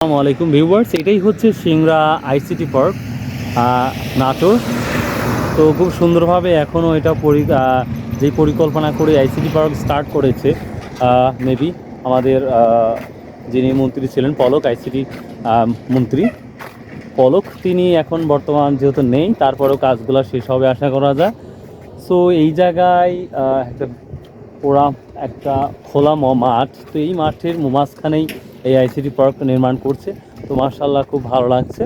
আসসালামু আলাইকুম ভিউয়ার্স, এটাই হচ্ছে সিংড়া আইসিটি পার্ক নাটোর। তো খুব সুন্দরভাবে এখনও এটা যেই পরিকল্পনা করে আইসিটি পার্ক স্টার্ট করেছে মেবি আমাদের যিনি মন্ত্রী ছিলেন পলক, আইসিটি মন্ত্রী পলক, তিনি এখন বর্তমান যেহেতু নেই, তারপরেও কাজগুলো শেষ হবে আশা করা যায়। সো এই জায়গায় একটা খোলা মাঠ, তো এই মাঠের মাঝখানেই এই আইসিটি পার্ক নির্মাণ করছে। তো মাশাআল্লাহ খুব ভালো লাগছে।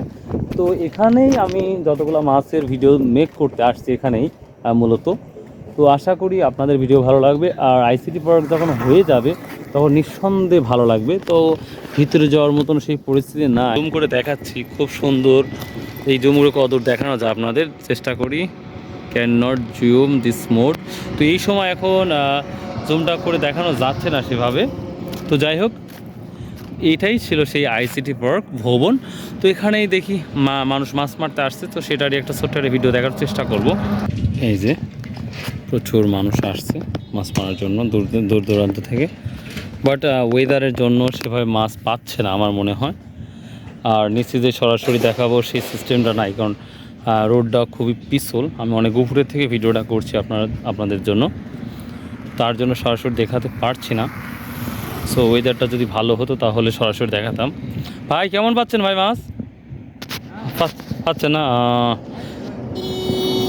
তো এখানেই আমি যতগুলো মাছের ভিডিও মেক করতে আসছি এখানেই মূলত। তো আশা করি আপনাদের ভিডিও ভালো লাগবে, আর আইসিটি পার্ক যখন হয়ে যাবে তখন নিঃসন্দেহে ভালো লাগবে। তো ভিতরে যাওয়ার মতন সেই পরিস্থিতি না, জুম করে দেখাচ্ছি, খুব সুন্দর। এই জুমগুলো কতদূর দেখানো যায় আপনাদের চেষ্টা করি। Can not zoom this mode. তো এই সময় এখন জুমটা করে দেখানো যাচ্ছে না সেভাবে। তো যাই হোক, এইটাই ছিল সেই আইসিটি পার্ক ভবন। তো এখানেই দেখি মানুষ মাছ মারতে আসছে, তো সেটারই একটা ছোট্ট ভিডিও দেখার চেষ্টা করব। এই যে প্রচুর মানুষ আসছে মাছ মারার জন্য দূর দূরান্ত থেকে, বাট ওয়েদারের জন্য সেভাবে মাছ পাচ্ছে না আমার মনে হয়। আর নিচে যে সরাসরি দেখাবো সেই সিস্টেমটা নাই, কারণ রোডটা খুবই পিছল। আমি অনেক উপরের থেকে ভিডিওটা করছি আপনাদের জন্য, তার জন্য সরাসরি দেখাতে পারছি না। সো ওয়েদারটা যদি ভালো হতো তাহলে সরাসরি দেখাতাম। ভাই কেমন পাচ্ছেন ভাই মাছ? পাচ্ছেন না?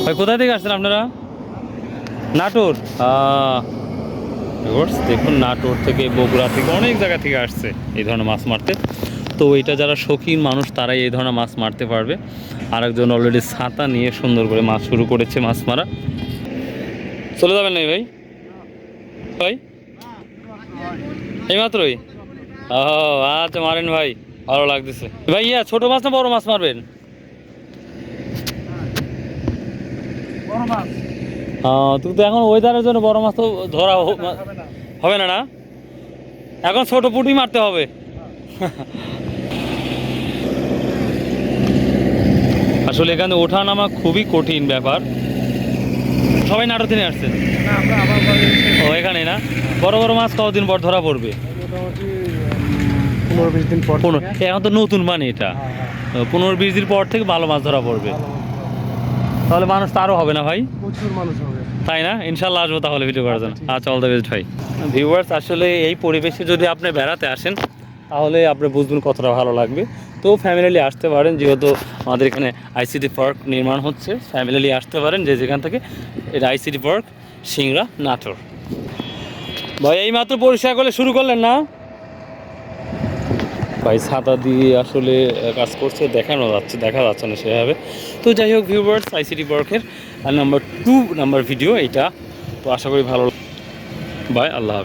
ভাই কোথায় থেকে আসছেন আপনারা? নাটোর। দেখুন, নাটোর থেকে, বগুড়া থেকে, অনেক জায়গা থেকে আসছে এই ধরনের মাছ মারতে। তো এটা যারা শৌখিন মানুষ তারাই এই ধরনের মাছ মারতে পারবে। আরেকজন অলরেডি ছাতা নিয়ে সুন্দর করে মাছ শুরু করেছে মাছ মারা। চলে যাবেন না ভাই? ভাই এই মাত্রই? ও আচ্ছা, মারেন ভাই, ভালো লাগতেছে ভাই। ছোট মাছ না বড় মাছ মারবেন? তুমি তো এখন ওয়েদারের জন্য বড় মাছ তো ধরা হবে না, না এখন ছোট পুঁটি মারতে হবে। আসলে এখানে ওঠা নামা খুবই কঠিন ব্যাপার। সবাই নাটোর থেকে আসছেন? ও এখানে না? বড় বড় মাছ কতদিন পর ধরা পড়বে? 15-20 দিন পর। এখন তো নতুন মানে এটা 15-20 দিন পর থেকে ভালো মাছ ধরা পড়বে। তাহলে মানুষ তো আরও হবে না ভাই? প্রচুর মানুষ হবে, তাই না? ইনশাল্লাহ আসবো তাহলে ভিডিও করার জন্য। আচ্ছা, অল দ্য বেস্ট ভাই। ভিউয়ার্স, আসলে এই পরিবেশে যদি আপনি বেড়াতে আসেন তাহলে আপনি বুঝবেন কতটা ভালো লাগবে। তো ফ্যামিলি আসতে পারেন, যেহেতু আমাদের এখানে আইসিটি পার্ক নির্মাণ হচ্ছে। ফ্যামিলি আসতে পারেন যে যেখান থেকে। এটা আইসিটি পার্ক সিংড়া নাটোর। ভাই এই মাত্র পরিষ্কার করলে শুরু করলেন না ভাই? ছাতা দিয়ে আসলে কাজ করছে, দেখা যাচ্ছে না সেভাবে। তো যাই হোক ভিউয়ার্স, আইসিটি পার্কের নাম্বার 2 ভিডিও এইটা। তো আশা করি ভালো। বাই, আল্লাহ হাফেজ।